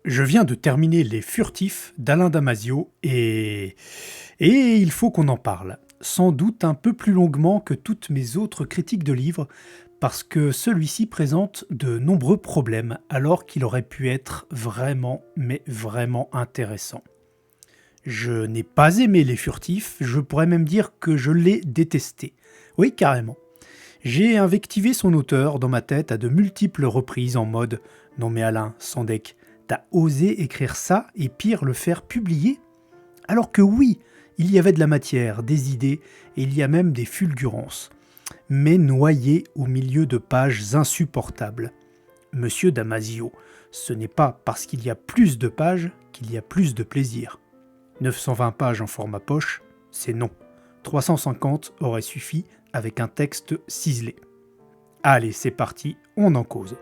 Je viens de terminer Les Furtifs d'Alain Damasio et il faut qu'on en parle. Sans doute un peu plus longuement que toutes mes autres critiques de livres, parce que celui-ci présente de nombreux problèmes, alors qu'il aurait pu être vraiment, mais vraiment intéressant. Je n'ai pas aimé Les Furtifs, je pourrais même dire que je l'ai détesté. Oui, carrément. J'ai invectivé son auteur dans ma tête à de multiples reprises en mode « Non mais Alain, sans deck, t'as osé écrire ça et pire le faire publier ?» Alors que oui, il y avait de la matière, des idées et il y a même des fulgurances, mais noyé au milieu de pages insupportables. Monsieur Damasio, ce n'est pas parce qu'il y a plus de pages qu'il y a plus de plaisir. 920 pages en format poche, c'est non. 350 aurait suffi avec un texte ciselé. Allez, c'est parti, on en cause.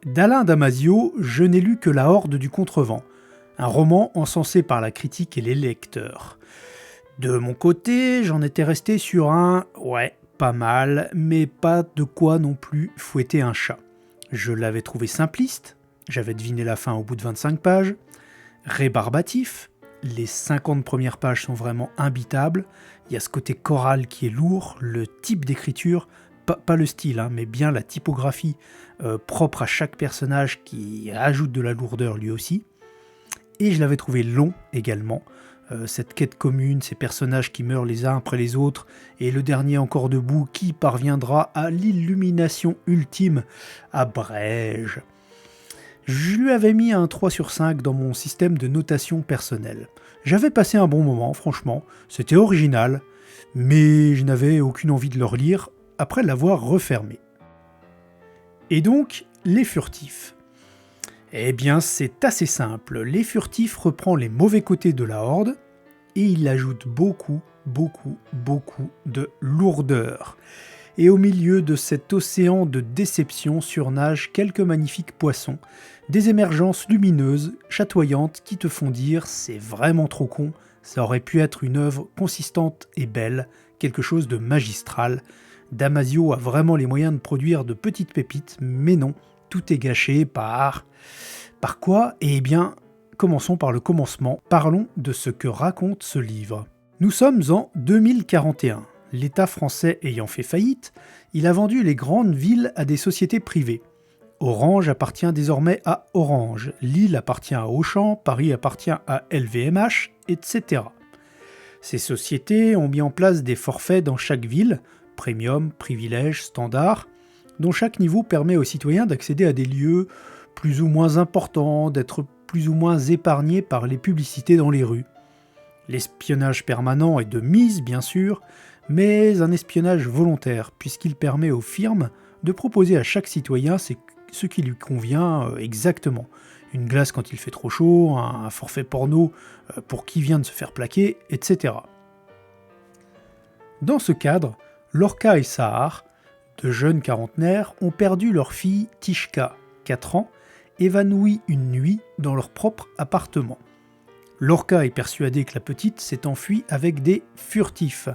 D'Alain Damasio, je n'ai lu que La Horde du Contrevent, un roman encensé par la critique et les lecteurs. De mon côté, j'en étais resté sur un « ouais, pas mal », mais pas de quoi non plus fouetter un chat. Je l'avais trouvé simpliste, j'avais deviné la fin au bout de 25 pages, rébarbatif, les 50 premières pages sont vraiment imbitables, il y a ce côté choral qui est lourd, le type d'écriture, pas le style, mais bien la typographie propre à chaque personnage qui ajoute de la lourdeur lui aussi. Et je l'avais trouvé long également, cette quête commune, ces personnages qui meurent les uns après les autres, et le dernier encore debout qui parviendra à l'illumination ultime, abrège. Je lui avais mis un 3 sur 5 dans mon système de notation personnelle. J'avais passé un bon moment, franchement, c'était original, mais je n'avais aucune envie de le relire après l'avoir refermé. Et donc, Les Furtifs. Eh bien, c'est assez simple. Les Furtifs reprend les mauvais côtés de la Horde et il ajoute beaucoup de lourdeur. Et au milieu de cet océan de déception surnagent quelques magnifiques poissons, des émergences lumineuses, chatoyantes qui te font dire « c'est vraiment trop con, ça aurait pu être une œuvre consistante et belle, quelque chose de magistral ». Damasio a vraiment les moyens de produire de petites pépites, mais non, tout est gâché par... Par quoi ? Eh bien, commençons par le commencement, parlons de ce que raconte ce livre. Nous sommes en 2041. L'État français ayant fait faillite, il a vendu les grandes villes à des sociétés privées. Orange appartient désormais à Orange, Lille appartient à Auchan, Paris appartient à LVMH, etc. Ces sociétés ont mis en place des forfaits dans chaque ville, premium, privilège, standard, dont chaque niveau permet aux citoyens d'accéder à des lieux plus ou moins importants, d'être plus ou moins épargnés par les publicités dans les rues. L'espionnage permanent est de mise, bien sûr, mais un espionnage volontaire, puisqu'il permet aux firmes de proposer à chaque citoyen ce qui lui convient exactement. Une glace quand il fait trop chaud, un forfait porno pour qui vient de se faire plaquer, etc. Dans ce cadre, Lorca et Sahar, deux jeunes quarantenaires, ont perdu leur fille Tishka, 4 ans, évanouie une nuit dans leur propre appartement. Lorca est persuadée que la petite s'est enfuie avec des furtifs,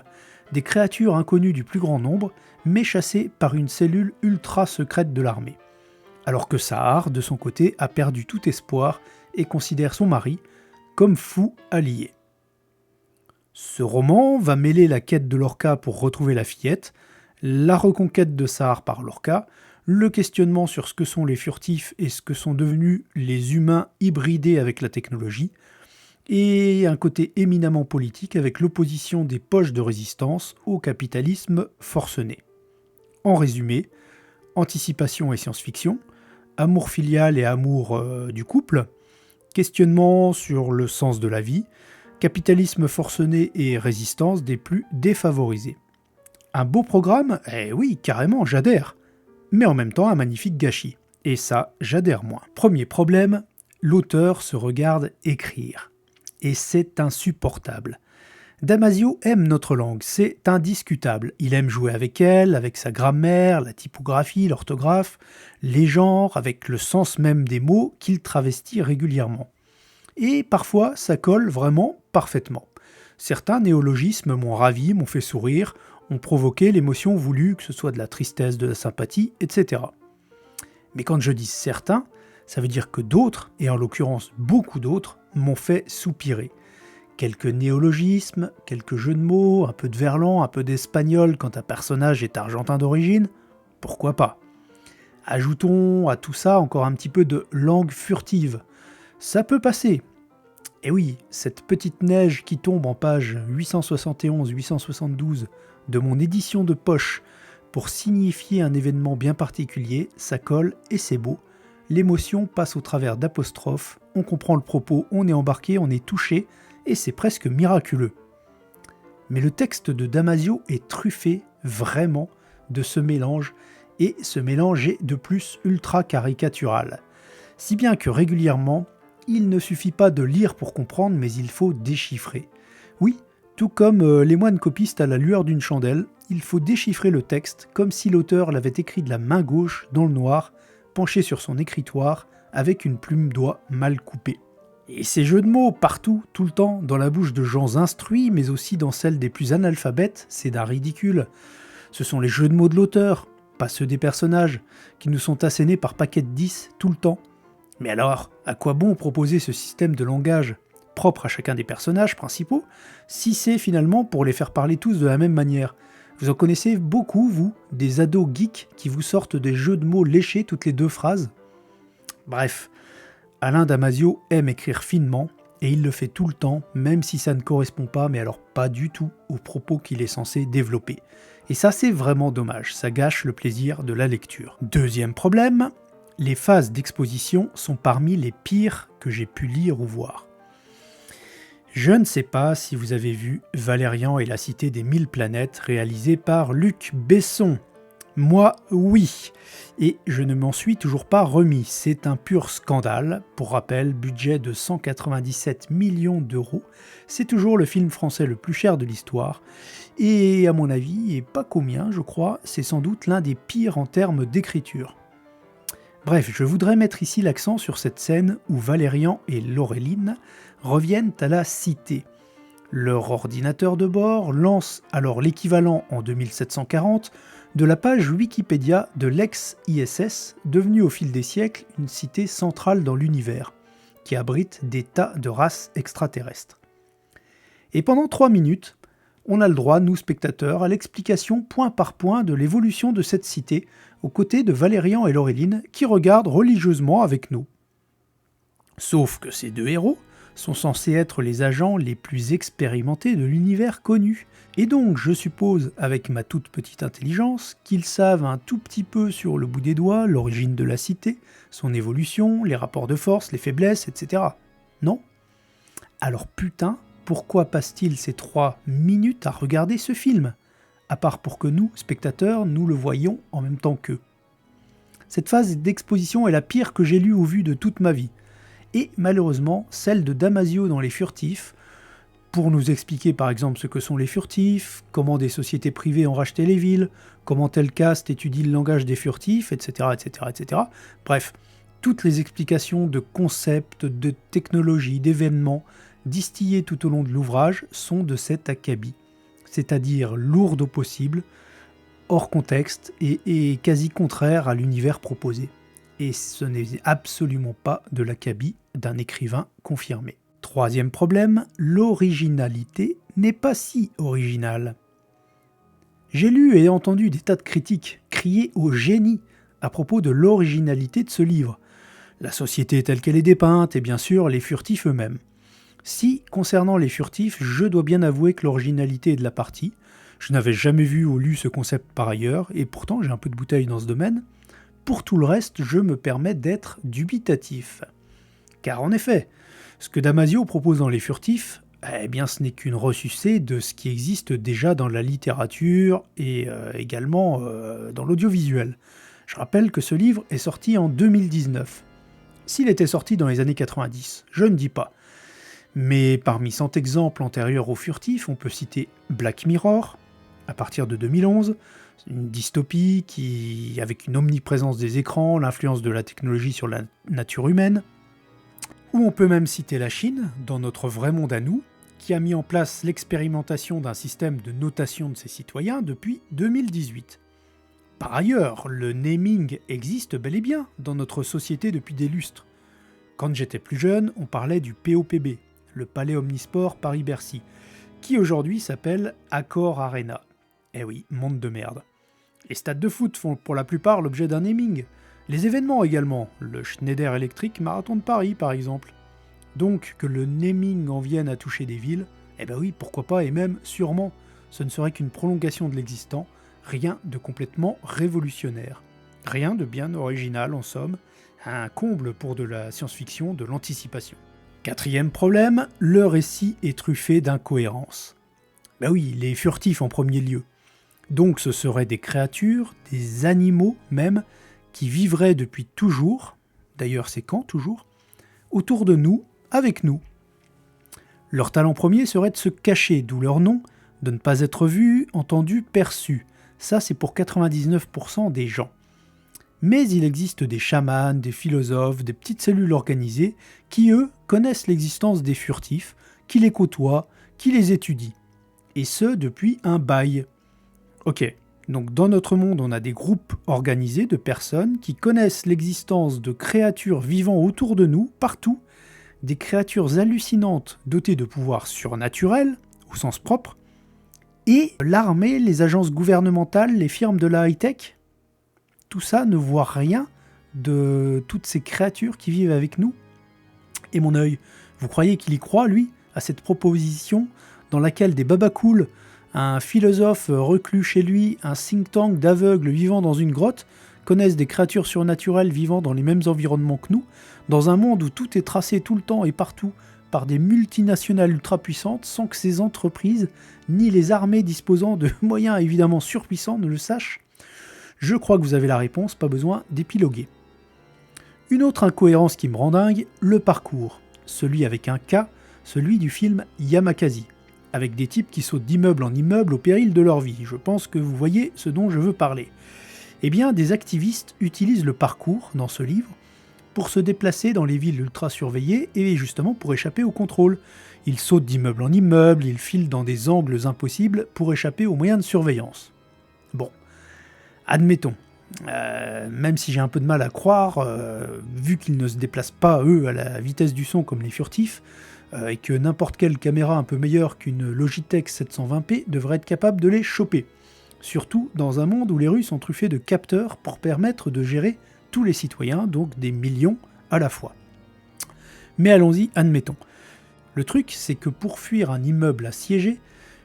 des créatures inconnues du plus grand nombre, mais chassées par une cellule ultra secrète de l'armée. Alors que Sahar, de son côté, a perdu tout espoir et considère son mari comme fou allié. Ce roman va mêler la quête de Lorca pour retrouver la fillette, la reconquête de Sahar par Lorca, le questionnement sur ce que sont les furtifs et ce que sont devenus les humains hybridés avec la technologie, et un côté éminemment politique avec l'opposition des poches de résistance au capitalisme forcené. En résumé, anticipation et science-fiction, amour filial et amour du couple, questionnement sur le sens de la vie, capitalisme forcené et résistance des plus défavorisés. Un beau programme ? Eh oui, carrément, j'adhère. Mais en même temps, un magnifique gâchis. Et ça, j'adhère moins. Premier problème, l'auteur se regarde écrire. Et c'est insupportable. Damasio aime notre langue, c'est indiscutable. Il aime jouer avec elle, avec sa grammaire, la typographie, l'orthographe, les genres, avec le sens même des mots qu'il travestit régulièrement. Et parfois, ça colle vraiment parfaitement. Certains néologismes m'ont ravi, m'ont fait sourire, ont provoqué l'émotion voulue, que ce soit de la tristesse, de la sympathie, etc. Mais quand je dis certains, ça veut dire que d'autres, et en l'occurrence beaucoup d'autres, m'ont fait soupirer. Quelques néologismes, quelques jeux de mots, un peu de verlan, un peu d'espagnol quand un personnage est argentin d'origine, pourquoi pas. Ajoutons à tout ça encore un petit peu de langue furtive. Ça peut passer. Et oui, cette petite neige qui tombe en page 871-872 de mon édition de poche pour signifier un événement bien particulier, ça colle et c'est beau. L'émotion passe au travers d'apostrophes, on comprend le propos, on est embarqué, on est touché, et c'est presque miraculeux. Mais le texte de Damasio est truffé, vraiment, de ce mélange, et ce mélange est de plus ultra caricatural. Si bien que régulièrement, il ne suffit pas de lire pour comprendre, mais il faut déchiffrer. Oui, tout comme les moines copistes à la lueur d'une chandelle, il faut déchiffrer le texte comme si l'auteur l'avait écrit de la main gauche, dans le noir, penché sur son écritoire, avec une plume d'oie mal coupée. Et ces jeux de mots partout, tout le temps, dans la bouche de gens instruits, mais aussi dans celle des plus analphabètes, c'est d'un ridicule. Ce sont les jeux de mots de l'auteur, pas ceux des personnages, qui nous sont assénés par paquets de 10 tout le temps. Mais alors, à quoi bon proposer ce système de langage propre à chacun des personnages principaux, si c'est finalement pour les faire parler tous de la même manière? Vous en connaissez beaucoup, vous, des ados geeks qui vous sortent des jeux de mots léchés toutes les 2 phrases? Bref, Alain Damasio aime écrire finement, et il le fait tout le temps, même si ça ne correspond pas, mais alors pas du tout, aux propos qu'il est censé développer. Et ça, c'est vraiment dommage, ça gâche le plaisir de la lecture. Deuxième problème, les phases d'exposition sont parmi les pires que j'ai pu lire ou voir. Je ne sais pas si vous avez vu Valérian et la Cité des 1000 planètes réalisé par Luc Besson. Moi, oui. Et je ne m'en suis toujours pas remis. C'est un pur scandale. Pour rappel, budget de 197 millions d'euros. C'est toujours le film français le plus cher de l'histoire. Et à mon avis, et pas qu'au mien, je crois, c'est sans doute l'un des pires en termes d'écriture. Bref, je voudrais mettre ici l'accent sur cette scène où Valérian et Laureline reviennent à la cité. Leur ordinateur de bord lance alors l'équivalent en 2740 de la page Wikipédia de l'ex-ISS, devenue au fil des siècles une cité centrale dans l'univers, qui abrite des tas de races extraterrestres. Et pendant 3 minutes, on a le droit, nous spectateurs, à l'explication point par point de l'évolution de cette cité, aux côtés de Valérian et Laureline, qui regardent religieusement avec nous. Sauf que ces 2 héros sont censés être les agents les plus expérimentés de l'univers connu. Et donc, je suppose, avec ma toute petite intelligence, qu'ils savent un tout petit peu sur le bout des doigts l'origine de la cité, son évolution, les rapports de force, les faiblesses, etc. Non? Alors putain, pourquoi passe-t-il ces 3 minutes à regarder ce film? À part pour que nous, spectateurs, nous le voyions en même temps qu'eux. Cette phase d'exposition est la pire que j'ai lue ou vue de toute ma vie. Et malheureusement, celle de Damasio dans Les Furtifs, pour nous expliquer par exemple ce que sont les furtifs, comment des sociétés privées ont racheté les villes, comment tel caste étudie le langage des furtifs, etc., etc., etc. Bref, toutes les explications de concepts, de technologies, d'événements, distillées tout au long de l'ouvrage, sont de cet acabit, c'est-à-dire lourdes au possible, hors contexte et quasi contraires à l'univers proposé. Et ce n'est absolument pas de l'acabit d'un écrivain confirmé. Troisième problème, l'originalité n'est pas si originale. J'ai lu et entendu des tas de critiques crier au génie à propos de l'originalité de ce livre. La société telle qu'elle est dépeinte et bien sûr les furtifs eux-mêmes. Si, concernant les furtifs, je dois bien avouer que l'originalité est de la partie. Je n'avais jamais vu ou lu ce concept par ailleurs, et pourtant j'ai un peu de bouteille dans ce domaine. Pour tout le reste, je me permets d'être dubitatif. Car en effet, ce que Damasio propose dans Les Furtifs, eh bien ce n'est qu'une ressucée de ce qui existe déjà dans la littérature et également dans l'audiovisuel. Je rappelle que ce livre est sorti en 2019. S'il était sorti dans les années 90, je ne dis pas. Mais parmi 100 exemples antérieurs aux Furtifs, on peut citer Black Mirror, à partir de 2011, une dystopie qui, avec une omniprésence des écrans, l'influence de la technologie sur la nature humaine, ou on peut même citer la Chine, dans notre vrai monde à nous, qui a mis en place l'expérimentation d'un système de notation de ses citoyens depuis 2018. Par ailleurs, le naming existe bel et bien dans notre société depuis des lustres. Quand j'étais plus jeune, on parlait du POPB, le Palais Omnisport Paris-Bercy, qui aujourd'hui s'appelle Accor Arena. Eh oui, monde de merde. Les stades de foot font pour la plupart l'objet d'un naming. Les événements également, le Schneider Electric Marathon de Paris par exemple. Donc que le naming en vienne à toucher des villes, eh ben oui, pourquoi pas, et même sûrement, ce ne serait qu'une prolongation de l'existant, rien de complètement révolutionnaire. Rien de bien original en somme, un comble pour de la science-fiction, de l'anticipation. Quatrième problème, le récit est truffé d'incohérences. Ben oui, les furtifs en premier lieu. Donc ce seraient des créatures, des animaux même, qui vivraient depuis toujours, d'ailleurs c'est quand toujours, autour de nous, avec nous. Leur talent premier serait de se cacher, d'où leur nom, de ne pas être vu, entendu, perçu. Ça c'est pour 99% des gens. Mais il existe des chamans, des philosophes, des petites cellules organisées qui, eux, connaissent l'existence des furtifs, qui les côtoient, qui les étudient. Et ce, depuis un bail. Ok, donc dans notre monde, on a des groupes organisés de personnes qui connaissent l'existence de créatures vivant autour de nous, partout, des créatures hallucinantes dotées de pouvoirs surnaturels, au sens propre, et l'armée, les agences gouvernementales, les firmes de la high-tech, tout ça ne voit rien de toutes ces créatures qui vivent avec nous. Et mon œil, vous croyez qu'il y croit, lui, à cette proposition dans laquelle des babacools, un philosophe reclus chez lui, un think tank d'aveugles vivant dans une grotte, connaissent des créatures surnaturelles vivant dans les mêmes environnements que nous, dans un monde où tout est tracé tout le temps et partout par des multinationales ultra-puissantes sans que ces entreprises, ni les armées disposant de moyens évidemment surpuissants ne le sachent? Je crois que vous avez la réponse, pas besoin d'épiloguer. Une autre incohérence qui me rend dingue, le parcours. Celui avec un K, celui du film Yamakasi, avec des types qui sautent d'immeuble en immeuble au péril de leur vie. Je pense que vous voyez ce dont je veux parler. Eh bien, des activistes utilisent le parcours, dans ce livre, pour se déplacer dans les villes ultra surveillées et justement pour échapper au contrôle. Ils sautent d'immeuble en immeuble, ils filent dans des angles impossibles pour échapper aux moyens de surveillance. Bon. Admettons, même si j'ai un peu de mal à croire, vu qu'ils ne se déplacent pas, eux, à la vitesse du son comme les furtifs, et que n'importe quelle caméra un peu meilleure qu'une Logitech 720p devrait être capable de les choper. Surtout dans un monde où les rues sont truffées de capteurs pour permettre de gérer tous les citoyens, donc des millions à la fois. Mais allons-y, admettons. Le truc, c'est que pour fuir un immeuble assiégé,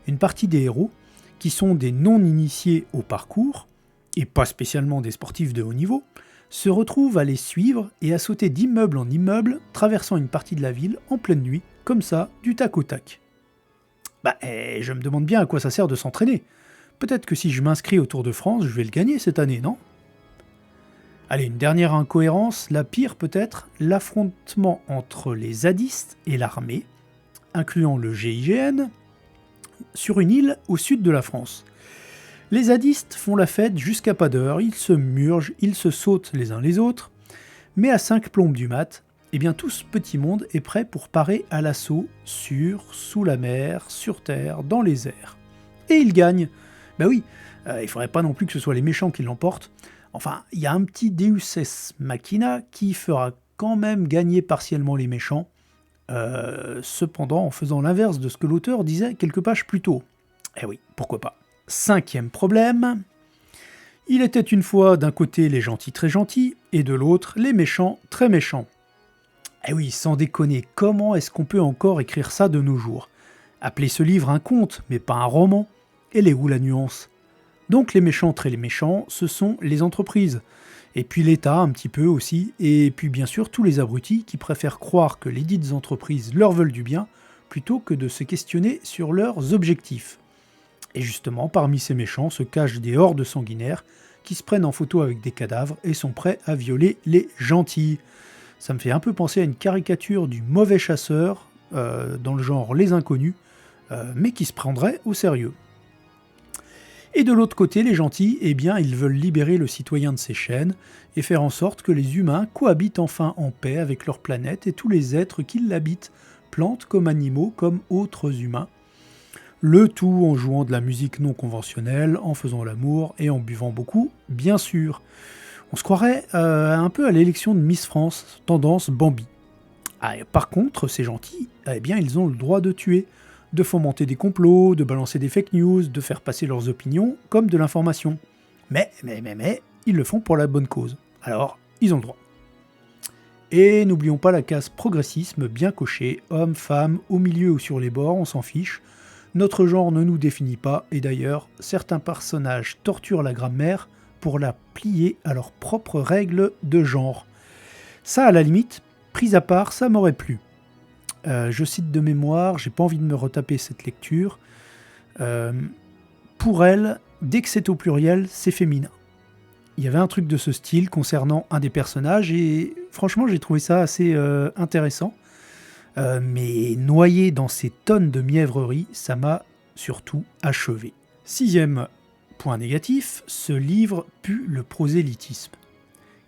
une partie des héros, qui sont des non-initiés au parcours, et pas spécialement des sportifs de haut niveau, se retrouvent à les suivre et à sauter d'immeuble en immeuble, traversant une partie de la ville en pleine nuit, comme ça, du tac au tac. Je me demande bien à quoi ça sert de s'entraîner. Peut-être que si je m'inscris au Tour de France, je vais le gagner cette année, non ? Allez, une dernière incohérence, la pire peut-être, l'affrontement entre les zadistes et l'armée, incluant le GIGN, sur une île au sud de la France. Les zadistes font la fête jusqu'à pas d'heure, ils se murgent, ils se sautent les uns les autres, mais à 5 plombes du mat, eh bien tout ce petit monde est prêt pour parer à l'assaut sur, sous la mer, sur terre, dans les airs. Et ils gagnent. Ben oui, il faudrait pas non plus que ce soit les méchants qui l'emportent. Enfin, il y a un petit Deus ex machina qui fera quand même gagner partiellement les méchants, cependant en faisant l'inverse de ce que l'auteur disait quelques pages plus tôt. Eh oui, pourquoi pas. 5e problème, il était une fois d'un côté les gentils très gentils, et de l'autre les méchants très méchants. Eh oui, sans déconner, comment est-ce qu'on peut encore écrire ça de nos jours ? Appeler ce livre un conte, mais pas un roman. Elle est où la nuance ? Donc les méchants très les méchants, ce sont les entreprises. Et puis l'État un petit peu aussi, et puis bien sûr tous les abrutis qui préfèrent croire que les dites entreprises leur veulent du bien, plutôt que de se questionner sur leurs objectifs. Et justement, parmi ces méchants se cachent des hordes sanguinaires qui se prennent en photo avec des cadavres et sont prêts à violer les gentils. Ça me fait un peu penser à une caricature du mauvais chasseur, dans le genre Les Inconnus, mais qui se prendrait au sérieux. Et de l'autre côté, les gentils, eh bien, ils veulent libérer le citoyen de ses chaînes et faire en sorte que les humains cohabitent enfin en paix avec leur planète et tous les êtres qui l'habitent, plantes comme animaux, comme autres humains. Le tout en jouant de la musique non conventionnelle, en faisant l'amour et en buvant beaucoup, bien sûr. On se croirait un peu à l'élection de Miss France, tendance Bambi. Ah, et par contre, ces gentils, eh bien, ils ont le droit de tuer, de fomenter des complots, de balancer des fake news, de faire passer leurs opinions comme de l'information. Mais, ils le font pour la bonne cause. Alors, ils ont le droit. Et n'oublions pas la case progressisme bien cochée, homme, femme, au milieu ou sur les bords, on s'en fiche. Notre genre ne nous définit pas, et d'ailleurs, certains personnages torturent la grammaire pour la plier à leurs propres règles de genre. Ça, à la limite, pris à part, ça m'aurait plu. Je cite de mémoire, j'ai pas envie de me retaper cette lecture. Pour elle, dès que c'est au pluriel, c'est féminin. Il y avait un truc de ce style concernant un des personnages et franchement j'ai trouvé ça assez intéressant. Mais noyé dans ces tonnes de mièvreries, ça m'a surtout achevé. 6e point négatif, ce livre pue le prosélytisme.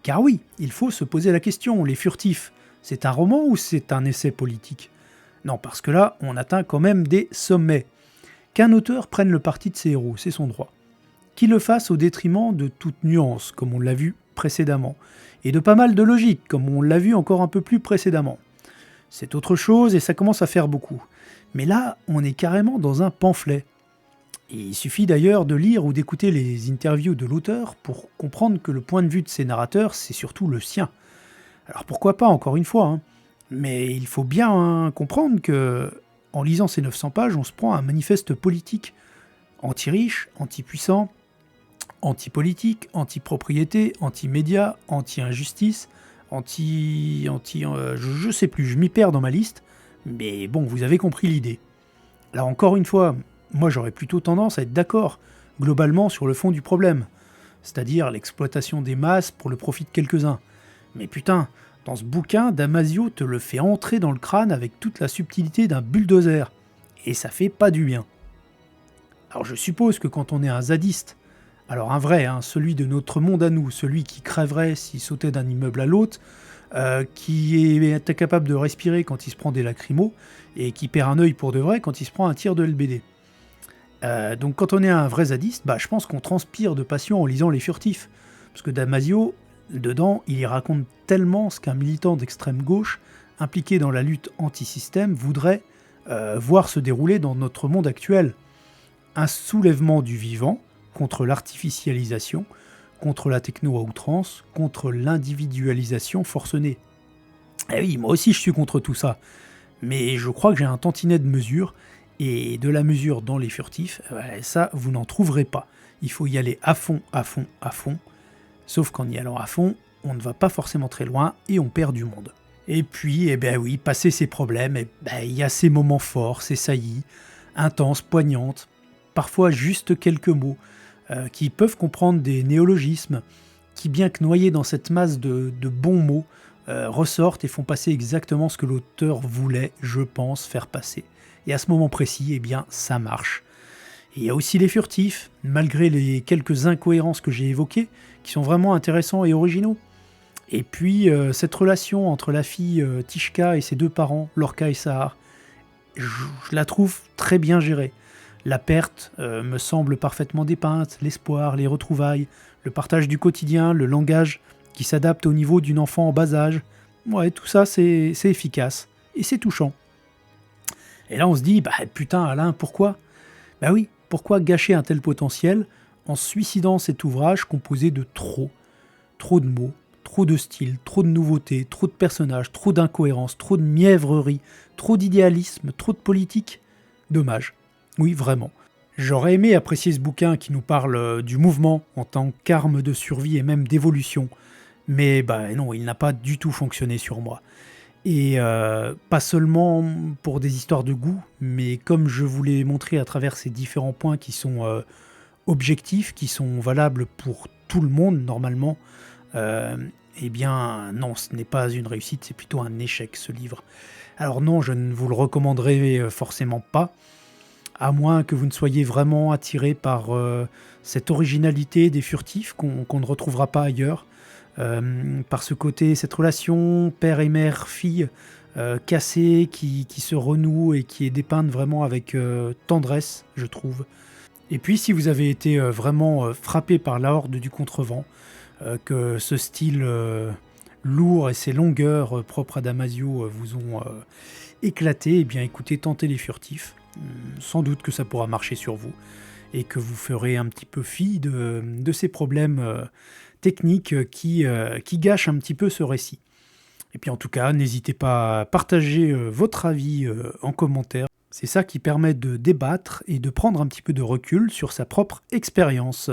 Car oui, il faut se poser la question, Les Furtifs, c'est un roman ou c'est un essai politique ? Non, parce que là, on atteint quand même des sommets. Qu'un auteur prenne le parti de ses héros, c'est son droit. Qu'il le fasse au détriment de toute nuance, comme on l'a vu précédemment, et de pas mal de logique, comme on l'a vu encore un peu plus précédemment. C'est autre chose et ça commence à faire beaucoup. Mais là, on est carrément dans un pamphlet. Et il suffit d'ailleurs de lire ou d'écouter les interviews de l'auteur pour comprendre que le point de vue de ses narrateurs, c'est surtout le sien. Alors pourquoi pas, encore une fois, hein. Mais il faut bien comprendre que, en lisant ces 900 pages, on se prend un manifeste politique anti-riche, anti-puissant, anti-politique, anti-propriété, anti-média, anti-injustice, je sais plus, je m'y perds dans ma liste, mais bon, vous avez compris l'idée. Là encore une fois, moi j'aurais plutôt tendance à être d'accord, globalement, sur le fond du problème, c'est-à-dire l'exploitation des masses pour le profit de quelques-uns. Mais putain, dans ce bouquin, Damasio te le fait entrer dans le crâne avec toute la subtilité d'un bulldozer, et ça fait pas du bien. Alors je suppose que quand on est un zadiste, alors un vrai, celui de notre monde à nous, celui qui crèverait s'il sautait d'un immeuble à l'autre, qui est incapable de respirer quand il se prend des lacrymos, et qui perd un œil pour de vrai quand il se prend un tir de LBD. Donc quand on est un vrai zadiste, je pense qu'on transpire de passion en lisant Les Furtifs. Parce que Damasio, dedans, il y raconte tellement ce qu'un militant d'extrême gauche, impliqué dans la lutte anti-système, voudrait voir se dérouler dans notre monde actuel. Un soulèvement du vivant, contre l'artificialisation, contre la techno à outrance, contre l'individualisation forcenée. Eh oui, moi aussi je suis contre tout ça, mais je crois que j'ai un tantinet de mesure, et de la mesure dans Les Furtifs, ça vous n'en trouverez pas. Il faut y aller à fond, à fond, à fond, sauf qu'en y allant à fond, on ne va pas forcément très loin et on perd du monde. Et puis, passé ces problèmes, il y a ces moments forts, ces saillies, intenses, poignantes, parfois juste quelques mots, qui peuvent comprendre des néologismes, qui bien que noyés dans cette masse de bons mots, ressortent et font passer exactement ce que l'auteur voulait, je pense, faire passer. Et à ce moment précis, ça marche. Et il y a aussi Les Furtifs, malgré les quelques incohérences que j'ai évoquées, qui sont vraiment intéressants et originaux. Et puis, cette relation entre la fille Tishka et ses deux parents, Lorca et Sahar, je la trouve très bien gérée. La perte me semble parfaitement dépeinte, l'espoir, les retrouvailles, le partage du quotidien, le langage qui s'adapte au niveau d'une enfant en bas âge. Ouais, tout ça, c'est efficace. Et c'est touchant. Et là, on se dit, putain, Alain, pourquoi ? Oui, pourquoi gâcher un tel potentiel en suicidant cet ouvrage composé de trop de mots, trop de styles, trop de nouveautés, trop de personnages, trop d'incohérences, trop de mièvreries, trop d'idéalisme, trop de politique ? Dommage. Oui, vraiment. J'aurais aimé apprécier ce bouquin qui nous parle du mouvement en tant qu'arme de survie et même d'évolution. Mais non, il n'a pas du tout fonctionné sur moi. Et pas seulement pour des histoires de goût, mais comme je vous l'ai montré à travers ces différents points qui sont objectifs, qui sont valables pour tout le monde normalement, non, ce n'est pas une réussite, c'est plutôt un échec ce livre. Alors non, je ne vous le recommanderai forcément pas, à moins que vous ne soyez vraiment attiré par cette originalité des Furtifs qu'on ne retrouvera pas ailleurs, par ce côté, cette relation père et mère-fille cassée, qui se renoue et qui est dépeinte vraiment avec tendresse, je trouve. Et puis si vous avez été vraiment frappé par la Horde du Contrevent, que ce style lourd et ces longueurs propres à Damasio vous ont éclaté, eh bien écoutez, tentez les furtifs. Sans doute que ça pourra marcher sur vous et que vous ferez un petit peu fi de ces problèmes techniques qui gâchent un petit peu ce récit. Et puis en tout cas, n'hésitez pas à partager votre avis en commentaire. C'est ça qui permet de débattre et de prendre un petit peu de recul sur sa propre expérience.